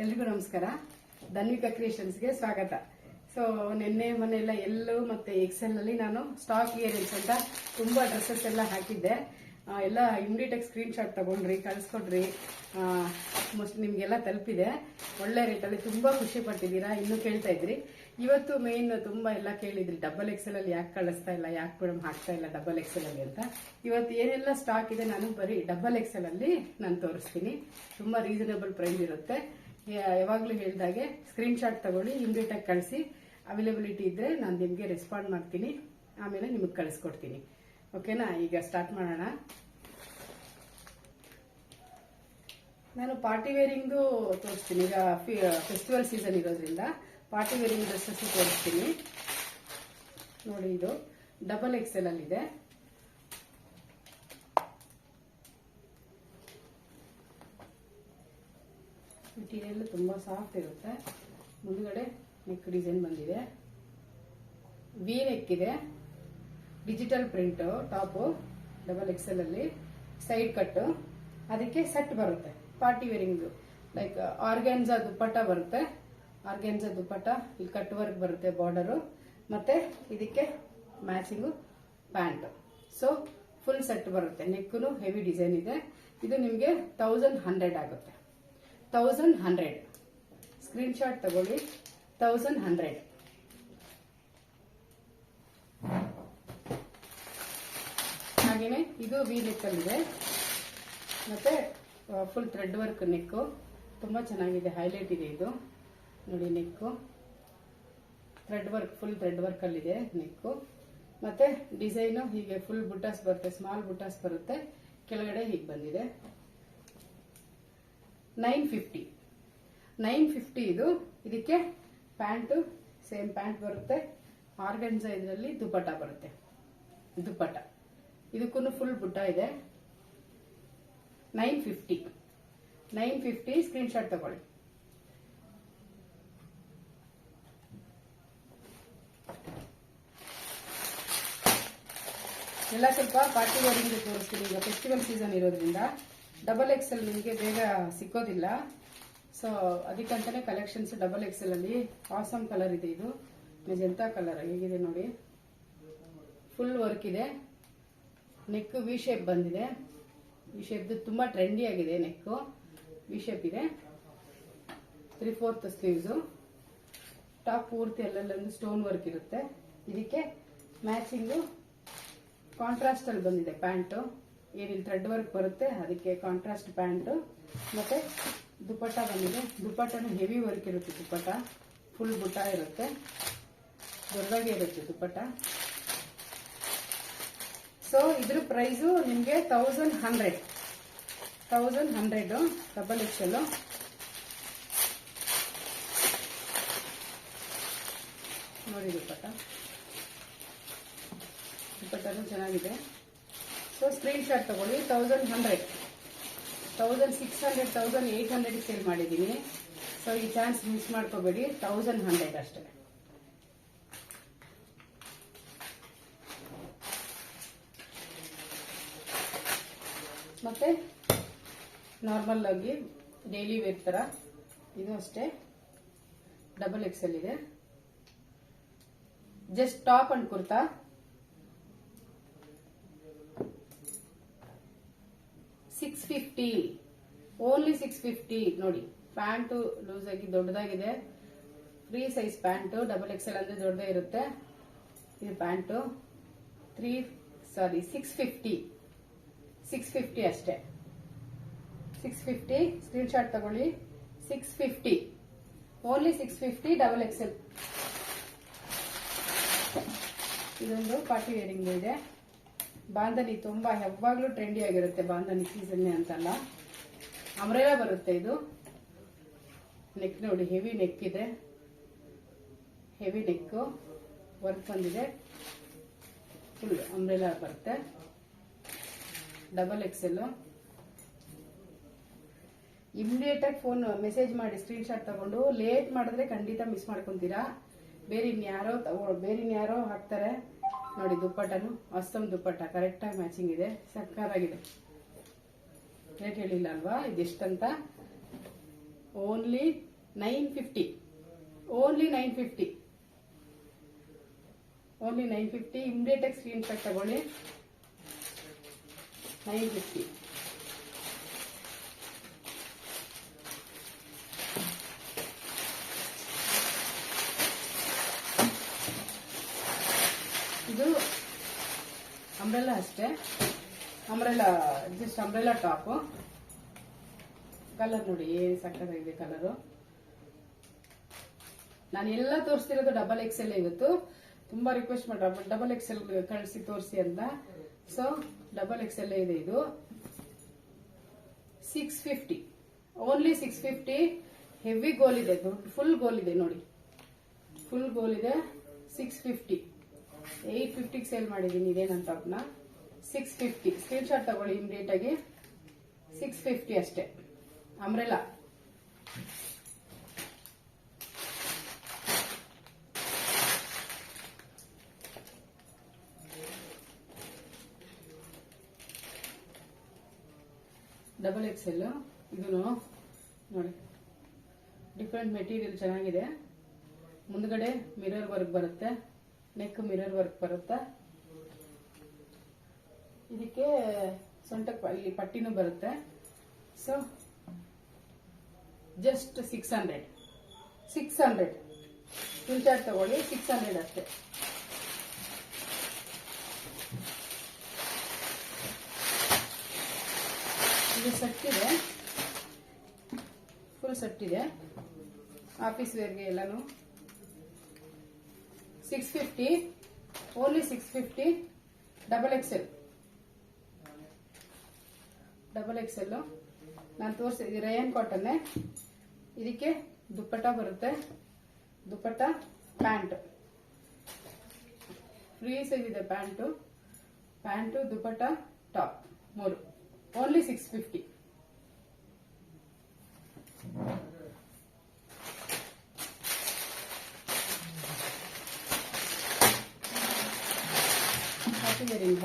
ಎಲ್ರಿಗೂ ನಮಸ್ಕಾರ. ಧನ್ವಿಕಾ ಕ್ರಿಯೇಷನ್ಸ್ಗೆ ಸ್ವಾಗತ. ಸೊ ನಿನ್ನೆ ಮೊನ್ನೆಲ್ಲ ಎಲ್ಲೂ ಮತ್ತೆ ಎಕ್ಸೆಲ್ ನಲ್ಲಿ ನಾನು ಸ್ಟಾಕ್ ಇಯರಿಂಗ್ಸ್ ಅಂತ ತುಂಬಾ ಡ್ರೆಸ್ಸಸ್ ಎಲ್ಲ ಹಾಕಿದ್ದೆ. ಎಲ್ಲ ಇಮಿಡಿಯೇಟ್ ಸ್ಕ್ರೀನ್ ಶಾಟ್ ತಗೊಂಡ್ರಿ, ಕಳ್ಸ್ಕೊಡ್ರಿ. ನಿಮ್ಗೆಲ್ಲ ತಲುಪಿದೆ. ಒಳ್ಳೆ ರೇಟಲ್ಲಿ ತುಂಬಾ ಖುಷಿ ಪಟ್ಟಿದ್ದೀರಾ. ಇನ್ನೂ ಕೇಳ್ತಾ ಇದ್ರಿ. ಇವತ್ತು ಮೇನ್ ತುಂಬಾ ಎಲ್ಲ ಕೇಳಿದ್ರಿ, ಡಬಲ್ ಎಕ್ಸೆಲ್ ಅಲ್ಲಿ ಯಾಕೆ ಕಳಿಸ್ತಾ ಇಲ್ಲ, ಯಾಕೆ ಮೇಡಮ್ ಹಾಕ್ತಾ ಇಲ್ಲ ಡಬಲ್ ಎಕ್ಸೆಲ್ ಅಲ್ಲಿ ಅಂತ. ಇವತ್ತು ಏನೆಲ್ಲ ಸ್ಟಾಕ್ ಇದೆ ನಾನು ಬರೀ ಡಬಲ್ ಎಕ್ಸೆಲ್ ಅಲ್ಲಿ ನಾನು ತೋರಿಸ್ತೀನಿ. ತುಂಬಾ ರೀಸನಬಲ್ ಪ್ರೈಸ್ ಇರುತ್ತೆ. ಯಾವಾಗ್ಲೂ ಹೇಳಿದಾಗೆ ಸ್ಕ್ರೀನ್ ಶಾಟ್ ತಗೊಳ್ಳಿ, ಇಮಿಡಿಯೇಟ್ ಆಗಿ ಕಳಿಸಿ. ಅವೈಲೇಬಿಲಿಟಿ ಇದ್ರೆ ನಾನು ನಿಮ್ಗೆ ರೆಸ್ಪಾಂಡ್ ಮಾಡ್ತೀನಿ, ಆಮೇಲೆ ನಿಮಗೆ ಕಳಿಸ್ಕೊಡ್ತೀನಿ. ಓಕೆನಾ? ಈಗ ಸ್ಟಾರ್ಟ್ ಮಾಡೋಣ. ನಾನು ಪಾರ್ಟಿ ವೇರಿಂಗ್ದು ತೋರಿಸ್ತೀನಿ. ಈಗ ಫೆಸ್ಟಿವಲ್ ಸೀಸನ್ ಇರೋದ್ರಿಂದ ಪಾರ್ಟಿ ವೇರಿಂಗ್ ಡ್ರೆಸ್ಸಸ್ ತೋರಿಸ್ತೀನಿ. ನೋಡಿ, ಇದು ಡಬಲ್ ಎಕ್ಸೆಲ್ ಅಲ್ಲಿ ಇದೆ. ಮೆಟೀರಿಯಲ್ ತುಂಬಾ ಸಾಫ್ಟ್ ಇರುತ್ತೆ. ಮುಂದ್ಗಡೆ ನೆಕ್ ಡಿಸೈನ್ ಬಂದಿದೆ, ವಿ ನೆಕ್ ಇದೆ, digital print top double XL ಅಲ್ಲಿ, ಸೈಡ್ ಕಟ್, ಅದಕ್ಕೆ ಸೆಟ್ ಬರುತ್ತೆ ಪಾರ್ಟಿ ವೇರಿಂಗ್. ಲೈಕ್ ಆರ್ಗ್ಯಾನ್ಜಾ ದುಪ್ಪಟ್ಟ ಬರುತ್ತೆ. ಆರ್ಗ್ಯಾನ್ಜಾ ದುಪ್ಪಟ್ಟ, ಇಲ್ಲಿ ಕಟ್ ವರ್ಕ್ ಬರುತ್ತೆ ಬಾರ್ಡರು, ಮತ್ತೆ ಇದಕ್ಕೆ matching pant. So full set ಬರುತ್ತೆ. ನೆಕ್ನು ಹೆವಿ ಡಿಸೈನ್ ಇದೆ. ಇದು ನಿಮಗೆ 1100 ಆಗುತ್ತೆ. 1100 ಸ್ಕ್ರೀನ್ ಶಾಟ್ ತಗೊಳ್ಳಿ. 1100. ಹಾಗೇನೆ ಇದು ವಿ ನೆಕ್ ಅಲ್ಲಿದೆ, ಮತ್ತೆ ಫುಲ್ ಥ್ರೆಡ್ ವರ್ಕ್ ನೆಕ್. ತುಂಬಾ ಚೆನ್ನಾಗಿದೆ, ಹೈಲೈಟ್ ಇದೆ ಇದು. ನೋಡಿ, neck thread work, full thread work ಅಲ್ಲಿದೆ ನೆಕ್. ಮತ್ತೆ ಡಿಸೈನು ಹೀಗೆ ಫುಲ್ ಬುಟ್ಟಾಸ್ ಬರುತ್ತೆ, ಸ್ಮಾಲ್ ಬುಟ್ಟಾಸ್ ಬರುತ್ತೆ. ಕೆಳಗಡೆ ಹೀಗೆ ಬಂದಿದೆ. 950 ಇದು. ಇದಕ್ಕೆ ಪ್ಯಾಂಟ್ ಸೇಮ್ ಪ್ಯಾಂಟ್ ಬರುತ್ತೆ. ಆರ್ಗನ್ಜಾ ಇದರಲ್ಲಿ ದುಪ್ಪಟ್ಟ ಬರುತ್ತೆ. ದುಪ್ಪಟ್ಟ ಇದಕ್ಕೂ ಫುಲ್ ಬುಟ್ಟ ಇದೆ. 950 ಸ್ಕ್ರೀನ್ ಶಾಟ್ ತಗೊಳ್ಳಿ. ಎಲ್ಲ ಸ್ವಲ್ಪ ಪಾರ್ಟಿ ವೇರಿಂಗ್ ತೋರಿಸ್ತೀನಿ. ಈಗ ಫೆಸ್ಟಿವಲ್ ಸೀಸನ್ ಇರೋದ್ರಿಂದ ಡಬಲ್ ಎಕ್ಸೆಲ್ ನಿಮಗೆ ಬೇಗ ಸಿಕ್ಕೋದಿಲ್ಲ. ಸೊ ಅದಕ್ಕಂತಾನೆ ಕಲೆಕ್ಷನ್ಸ್ ಡಬಲ್ ಎಕ್ಸೆಲ್ ಅಲ್ಲಿ. ಆಸಮ್ ಕಲರ್ ಇದೆ, ಇದು ಮೆಜೆಂಟಾ ಕಲರ್. ಹೇಗಿದೆ ನೋಡಿ, ಫುಲ್ ವರ್ಕ್ ಇದೆ. ನೆಕ್ ವಿ ಶೇಪ್ ಬಂದಿದೆ. ವಿ ಶೇಪ್ ತುಂಬಾ ಟ್ರೆಂಡಿ ಆಗಿದೆ. ನೆಕ್ ವಿ ಶೇಪ್ ಇದೆ. 3/4 ಸ್ಲೀವ್ಸ್. ಟಾಪ್ ಪೂರ್ತಿ ಅಲ್ಲಲ್ಲೊಂದು ಸ್ಟೋನ್ ವರ್ಕ್ ಇರುತ್ತೆ. ಇದಕ್ಕೆ ಮ್ಯಾಚಿಂಗ್ ಕಾಂಟ್ರಾಸ್ಟ್ ಅಲ್ಲಿ ಬಂದಿದೆ ಪ್ಯಾಂಟ್. ಏನಿಲ್ಲ ಥ್ರೆಡ್ ವರ್ಕ್ ಬರುತ್ತೆ, ಅದಕ್ಕೆ ಕಾಂಟ್ರಾಸ್ಟ್ ಪ್ಯಾಂಟ್. ಮತ್ತೆ ದುಪ್ಪಟ್ಟ ಬಂದಿದೆ. ದುಪ್ಪಟ್ಟನು ಹೆವಿ ವರ್ಕ್ ಇರುತ್ತೆ. ದುಪ್ಪಟ್ಟ ಫುಲ್ ಬುಟ್ಟ ಇರುತ್ತೆ, ದೊಡ್ಡದಾಗೆ ಇರುತ್ತೆ ದುಪ್ಪಟ್ಟ. ಸೊ ಇದ್ರ ಪ್ರೈಸು ನಿಮಗೆ 1100 ಡಬಲ್ ಎಕ್ಸೆಲ್. ನೋಡಿ, ದುಪ್ಪಟ್ಟನು ಚೆನ್ನಾಗಿದೆ. ಸೊ ಸ್ಕ್ರೀನ್ ಶಾಟ್ ತಗೊಳ್ಳಿ. 1100, 1600, 1800 ಸೇಲ್ ಮಾಡಿದ್ದೀನಿ. ಸೊ ಈ ಚಾನ್ಸ್ ಮಿಸ್ ಮಾಡ್ಕೋಬೇಡಿ. 1100 ಅಷ್ಟೇ. ಮತ್ತೆ ನಾರ್ಮಲ್ ಆಗಿ ಡೈಲಿ ವೇರ್ ತರ ಇದು ಅಷ್ಟೇ. ಡಬಲ್ ಎಕ್ಸೆಲ್ ಇದೆ. Just top and kurta. $650, only 650. ನೋಡಿ, ಪ್ಯಾಂಟ್ ಲೂಸ್ ಆಗಿ ದೊಡ್ಡದಾಗಿದೆ. Free size pant. Double XL ಅಂದ್ರೆ ದೊಡ್ಡದೇ ಇರುತ್ತೆ. ಇದು ಪ್ಯಾಂಟು 650 ಅಷ್ಟೇ. 650 ಸ್ಕ್ರೀನ್ ಶಾಟ್ ತಗೊಳ್ಳಿ. 650, ಓನ್ಲಿ 650 ಡಬಲ್ ಎಕ್ಸೆಲ್. ಇದೊಂದು ಪಾರ್ಟಿ ವೇರಿಂಗ್ ಇದೆ. ಬಾಂಧನಿ ತುಂಬಾ ಯಾವಾಗ್ಲೂ ಟ್ರೆಂಡಿ ಆಗಿರುತ್ತೆ. ಬಾಂಧನಿ ಸೀಸನ್ ಅಂತಲ್ಲ, ಅಂಬ್ರೆಲಾ ಬರುತ್ತೆ ಇದು. ನೆಕ್ ನೋಡಿ, ಹೆವಿ ನೆಕ್ ಇದೆ. ಹೆವಿ ನೆಕ್ ವರ್ಕ್ ಬಂದಿದೆ. ಫುಲ್ ಅಂಬ್ರೆಲಾ ಬರುತ್ತೆ. Double XL. ಇಮಿಡಿಯೇಟ್ ಆಗಿ ಫೋನ್ ಮೆಸೇಜ್ ಮಾಡಿ ಸ್ಕ್ರೀನ್ ಶಾಟ್ ತಗೊಂಡು. ಲೇಟ್ ಮಾಡಿದ್ರೆ ಖಂಡಿತ ಮಿಸ್ ಮಾಡ್ಕೊಂತೀರಾ. ಬೇರೆ ಇನ್ಯಾರೋ ಹಾಕ್ತಾರೆ. ನೋಡಿ, ದುಪ್ಪಟ್ಟನು ಅಸ್ತಮ್ ದುಪ್ಪಟ್ಟ ಕರೆಕ್ಟ್ ಆಗಿ ಮ್ಯಾಚಿಂಗ್ ಇದೆ. ಸಕ್ಕತ್ತಾಗಿದೆ. ರೇಟ್ ಹೇಳಿಲ್ಲ ಅಲ್ವಾ ಇದೆಷ್ಟಂತ. Only 950, only 950, only 950. ಇಮಿಡಿಯೇಟ್ ಆಗಿ ಸ್ಕ್ರೀನ್ ಶಾಟ್ ತಗೊಳ್ಳಿ. 950. ಇದು ಅಂಬ್ರೆಲಾ ಅಷ್ಟೇ, umbrella just umbrella top. Colour ನೋಡಿ ಏನ್ ಸಕ್ಕತ್ತಾಗಿದೆ ಕಲರು. ನಾನು ಎಲ್ಲ ತೋರಿಸ್ತಿರೋದು ಡಬಲ್ ಎಕ್ಸೆಲ್. ಇವತ್ತು ತುಂಬಾ ರಿಕ್ವೆಸ್ಟ್ ಮಾಡ್ರ ಡಬಲ್ ಎಕ್ಸೆಲ್ ಕಳಿಸಿ ತೋರಿಸಿ ಅಂತ. ಸೊ ಡಬಲ್ ಎಕ್ಸೆಲ್ ಇದೆ ಇದು. 650, ಓನ್ಲಿ 650. ಹೆವಿ ಗೋಲ್ ಇದೆ, ಫುಲ್ ಗೋಲ್ ಇದೆ ನೋಡಿ, ಫುಲ್ ಗೋಲ್ ಇದೆ. 650, 850 ಸೇಲ್ ಮಾಡಿದೀನಿ ಇದೇನಂತ ಟಾಪ್ನ. 650 ಸ್ಕ್ರೀನ್ ಶಾಟ್ ತಗೊಳ್ಳಿ ಇಮಿಡಿಯೇಟ್ ಆಗಿ. 650 ಅಷ್ಟೇ. Umbrella double XL. ಇದು ನೋಡಿ ಡಿಫ್ರೆಂಟ್ ಮೆಟೀರಿಯಲ್ ಚೆನ್ನಾಗಿದೆ. ಮುಂದ್ಗಡೆ ಮಿರರ್ ವರ್ಕ್ ಬರುತ್ತೆ, ನೆಕ್ ಮಿರರ್ ವರ್ಕ್ ಬರುತ್ತೆ. ಇದಕ್ಕೆ ಸೊಂಟಕ್ಕೆ ಇಲ್ಲಿ ಪಟ್ಟಿನೂ ಬರುತ್ತೆ. ಸೊ ಜಸ್ಟ್ 600 ಸ್ಕ್ರೀನ್ ಶಾಟ್ ತಗೊಳ್ಳಿ. 600 ಅಷ್ಟೇ. ಇದು ಸೆಟ್ ಇದೆ, ಫುಲ್ ಸೆಟ್ ಇದೆ, ಆಫೀಸ್ ವೇರ್ಗೆ ಎಲ್ಲಾನು. 650, only 650. Double XL, double XL ನಾನು ತೋರಿಸಿದ ರಯಾನ್ ಕಾಟನ್. ಇದಕ್ಕೆ ದುಪ್ಪಟ್ಟ ಬರುತ್ತೆ, ದುಪ್ಪಟ್ಟ ಪ್ಯಾಂಟ್ ಫ್ರೀ ಸೈಜ್ ಇದೆ. ಪ್ಯಾಂಟು ದುಪ್ಪಟ್ಟ ಟಾಪ್ 3, ಓನ್ಲಿ 650.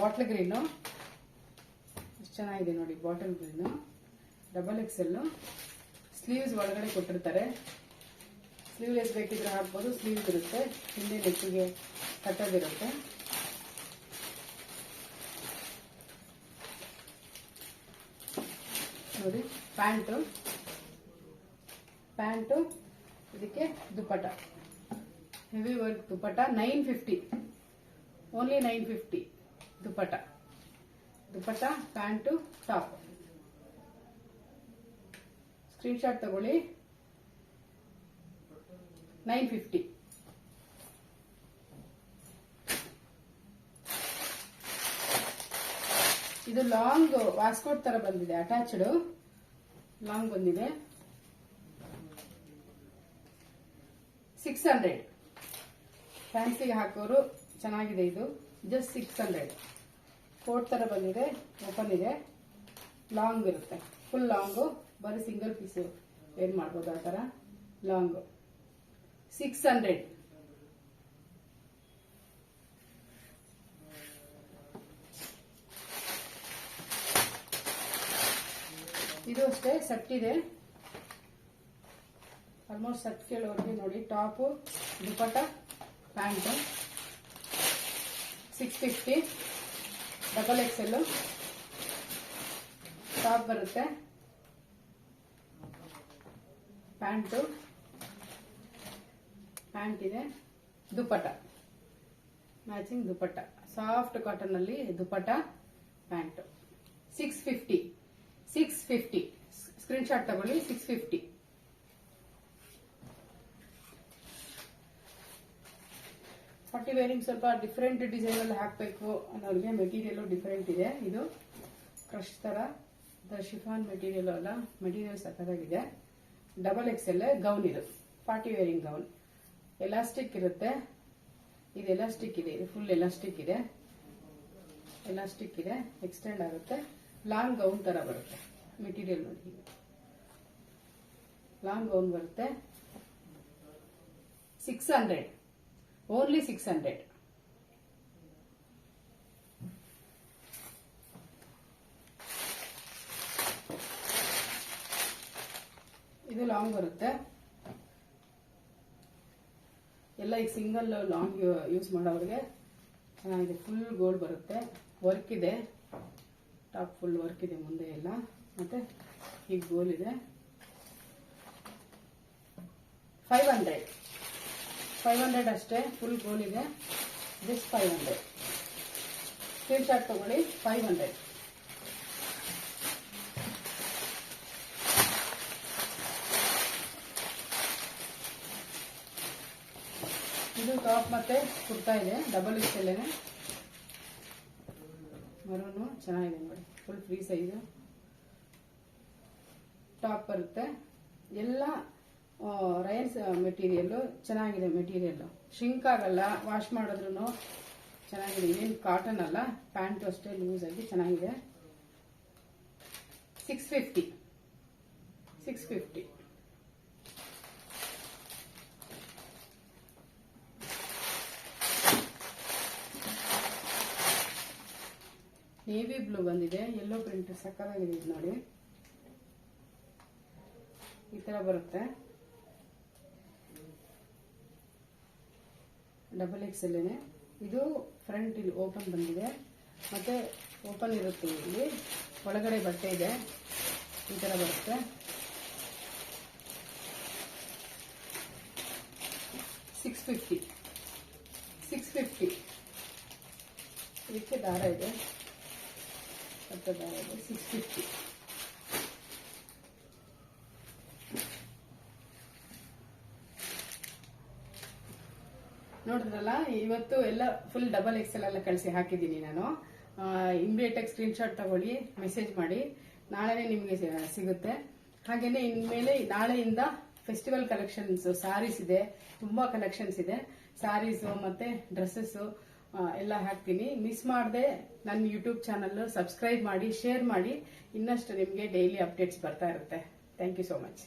ಬಾಟಲ್ ಗ್ರೀನು ಎಷ್ಟು ಚೆನ್ನಾಗಿದೆ ನೋಡಿ, bottle green. Double XL. Sleeves ಒಳಗಡೆ ಕೊಟ್ಟಿರ್ತಾರೆ, ಸ್ಲೀವ್ಲೆಸ್ ಬೇಕಿದ್ರೆ ಹಾಕ್ಬೋದು. ಸ್ಲೀವ್ಸ್ ಇರುತ್ತೆ, ಹಿಂದೆ ನೆಕ್ಕಿಗೆ ಕಟ್ಟೋದಿರುತ್ತೆ. ನೋಡಿ ಪ್ಯಾಂಟು ಇದಕ್ಕೆ ದುಪ್ಪಟ್ಟ, ಹೆವಿ ವರ್ಕ್ ದುಪ್ಪಟ್ಟ. 950, ಓನ್ಲಿ 950 ದುಪ್ಪಟ್ಟ ಪ್ಯಾಂಟು ಟಾಪ್. ಸ್ಕ್ರೀನ್ ಶಾಟ್ ತಗೊಳ್ಳಿ. 950. ಇದು ಲಾಂಗ್ ವಾಸ್ಕೋಟ್ ತರ ಬಂದಿದೆ, ಅಟ್ಯಾಚ್ಡ್ ಲಾಂಗ್ ಬಂದಿದೆ. 600 ಫ್ಯಾನ್ಸಿಗೆ ಹಾಕೋರು ಚೆನ್ನಾಗಿದೆ ಇದು. ಜಸ್ಟ್ 600. ಕೋಟ್ ತರ ಬಂದಿದೆ, ಓಪನ್ ಇದೆ, ಲಾಂಗ್ ಇರುತ್ತೆ, ಫುಲ್ ಲಾಂಗು. ಬರೀ ಸಿಂಗಲ್ ಪೀಸ್ ವೇರ್ ಮಾಡ್ಬೋದು ಆ ತರ ಲಾಂಗ್. 600. ಇದು ಅಷ್ಟೇ ಸೆಟ್ ಇದೆ, ಆಲ್ಮೋಸ್ಟ್ ಸೆಟ್ ಕೇಳೋರಿಗೆ ನೋಡಿ. ಟಾಪು ದುಪ್ಪಟ್ಟ ಪ್ಯಾಂಟು 650. ಡಬಲ್ ಎಕ್ಸೆಲ್ ಟಾಪ್ ಬರುತ್ತೆ, ಪ್ಯಾಂಟ್ ಇದೆ, ದುಪ್ಪಟ್ಟ ಮ್ಯಾಚಿಂಗ್ ದುಪ್ಪಟ್ಟ, ಸಾಫ್ಟ್ ಕಾಟನ್ ಅಲ್ಲಿ ದುಪ್ಪಟ್ಟ ಪ್ಯಾಂಟ್. 650 ಸ್ಕ್ರೀನ್ ಶಾಟ್ ತಗೊಳ್ಳಿ. 650. ಪಾರ್ಟಿ ವೇರಿಂಗ್ ಸ್ವಲ್ಪ ಡಿಫ್ರೆಂಟ್ ಡಿಸೈನ್ ಅಲ್ಲಿ ಹಾಕಬೇಕು ಅನ್ನೋರಿಗೆ ಮೆಟೀರಿಯಲ್ ಡಿಫ್ರೆಂಟ್ ಇದೆ. ಇದು ಕ್ರಶ್ ತರ ಶಿಫಾನ್ ಮೆಟೀರಿಯಲ್ ಅಲ್ಲ, ಮೆಟೀರಿಯಲ್ ಸಕ್ಕತ್ತಾಗಿದೆ. ಡಬಲ್ ಎಕ್ಸೆಲ್ ಗೌನ್ ಇದು, ಪಾರ್ಟಿ ವೇರಿಂಗ್ ಗೌನ್. ಎಲಾಸ್ಟಿಕ್ ಇರುತ್ತೆ, ಇದು ಎಲಾಸ್ಟಿಕ್ ಇದೆ, ಇದು ಫುಲ್ ಎಲಾಸ್ಟಿಕ್ ಇದೆ, ಎಕ್ಸ್ಟೆಂಡ್ ಆಗುತ್ತೆ. ಲಾಂಗ್ ಗೌನ್ ತರ ಬರುತ್ತೆ ಮೆಟೀರಿಯಲ್ ನೋಡಿ, ಲಾಂಗ್ ಗೌನ್ ಬರುತ್ತೆ. 600, ಓನ್ಲಿ 600. ಇದು ಲಾಂಗ್ ಬರುತ್ತೆ. ಎಲ್ಲ ಈಗ ಸಿಂಗಲ್ ಲಾಂಗ್ ಯೂಸ್ ಮಾಡೋರಿಗೆ ಚೆನ್ನಾಗಿದೆ. ಫುಲ್ ಗೋಲ್ಡ್ ಬರುತ್ತೆ, ವರ್ಕ್ ಇದೆ, ಟಾಪ್ ಫುಲ್ ವರ್ಕ್ ಇದೆ ಮುಂದೆ ಎಲ್ಲ. ಮತ್ತೆ ಈಗ ಗೋಲ್ ಇದೆ. 500 ಅಷ್ಟೇ, ಫುಲ್ ಗೋಲ್ ಇದೆ. ಜಸ್ಟ್ 500. ಸ್ಕ್ರೀನ್ ಶಾಟ್ ತಗೊಳ್ಳಿ. 500. ಇದು ಟಾಪ್ ಮತ್ತೆ ಕುರ್ತಾ ಇದೆ, ಡಬಲ್ XL. ಮರೂನು ಚೆನ್ನಾಗಿದೆ ನೋಡಿ, ಫುಲ್ ಫ್ರೀ ಸೈಜ್ ಟಾಪ್ ಬರುತ್ತೆ. ಎಲ್ಲ ರಯನ್ಸ್ ಮೆಟೀರಿಯಲ್ ಚೆನ್ನಾಗಿದೆ. ಮೆಟೀರಿಯಲ್ ಶಿಂಕ್ ಆಗಲ್ಲ, ವಾಶ್ ಮಾಡಿದ್ರು ಚೆನ್ನಾಗಿದೆ. ಇದೇನು ಕಾಟನ್ ಅಲ್ಲ, ಪ್ಯಾಂಟು ಅಷ್ಟೇ ಲೂಸ್ ಆಗಿ ಚೆನ್ನಾಗಿದೆ. 650. ನೇವಿ ಬ್ಲೂ ಬಂದಿದೆ, ಯೆಲ್ಲೋ ಪ್ರಿಂಟ್ ಸಕ್ಕತ್ತಾಗಿದೆ. ಇದು ನೋಡಿ, ಈ ತರ ಬರುತ್ತೆ. Double XL. ಇದು ಫ್ರಂಟ್ ಇಲ್ಲಿ ಓಪನ್ ಬಂದಿದೆ, ಮತ್ತೆ ಓಪನ್ ಇರುತ್ತೆ. ಇಲ್ಲಿ ಒಳಗಡೆ ಬಟ್ಟೆ ಇದೆ, ಈ ತರ ಬರುತ್ತೆ. 650. ಇದಕ್ಕೆ ದಾರ ಇದೆ, ದಾರ ಇದೆ. 650. ನೋಡಿದ್ರಲ್ಲ, ಇವತ್ತು ಎಲ್ಲ ಫುಲ್ ಡಬಲ್ XL ಎಲ್ಲ ಕಳಿಸಿ ಹಾಕಿದ್ದೀನಿ ನಾನು. ಇಮಿಡಿಯೇಟ್ ಆಗಿ ಸ್ಕ್ರೀನ್ ಶಾಟ್ ತಗೊಳ್ಳಿ, ಮೆಸೇಜ್ ಮಾಡಿ. ನಾಳೆನೇ ನಿಮಗೆ ಸಿಗುತ್ತೆ. ಹಾಗೇನೆ ಇನ್ಮೇಲೆ ನಾಳೆಯಿಂದ ಫೆಸ್ಟಿವಲ್ ಕಲೆಕ್ಷನ್ಸ್ ಸಾರೀಸ್ ಇದೆ, ತುಂಬಾ ಕಲೆಕ್ಷನ್ಸ್ ಇದೆ. ಸಾರೀಸ್ ಮತ್ತೆ ಡ್ರೆಸ್ಸಸ್ ಎಲ್ಲ ಹಾಕ್ತೀನಿ. ಮಿಸ್ ಮಾಡದೆ ನನ್ನ ಯೂಟ್ಯೂಬ್ ಚಾನಲ್ ಸಬ್ಸ್ಕ್ರೈಬ್ ಮಾಡಿ, ಶೇರ್ ಮಾಡಿ. ಇನ್ನಷ್ಟು ನಿಮಗೆ ಡೈಲಿ ಅಪ್ಡೇಟ್ಸ್ ಬರ್ತಾ ಇರುತ್ತೆ. Thank you so much.